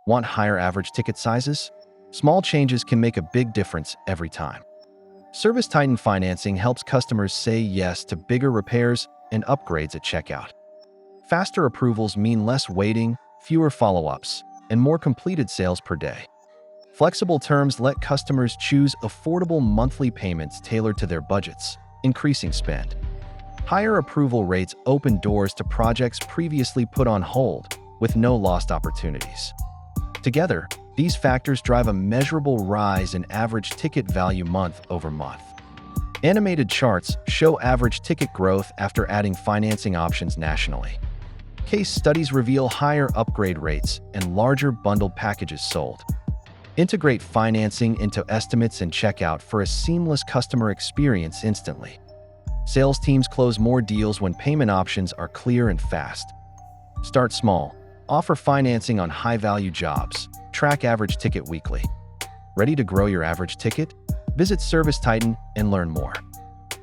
Want higher average ticket sizes? Small changes can make a big difference every time. ServiceTitan financing helps customers say yes to bigger repairs and upgrades at checkout. Faster approvals mean less waiting, fewer follow-ups, and more completed sales per day. Flexible terms let customers choose affordable monthly payments tailored to their budgets, increasing spend. Higher approval rates open doors to projects previously put on hold, with no lost opportunities. Together, these factors drive a measurable rise in average ticket value month over month. Animated charts show average ticket growth after adding financing options nationally. Case studies reveal higher upgrade rates and larger bundled packages sold. Integrate financing into estimates and checkout for a seamless customer experience instantly. Sales teams close more deals when payment options are clear and fast. Start small. Offer financing on high-value jobs. Track average ticket weekly. Ready to grow your average ticket? Visit ServiceTitan and learn more.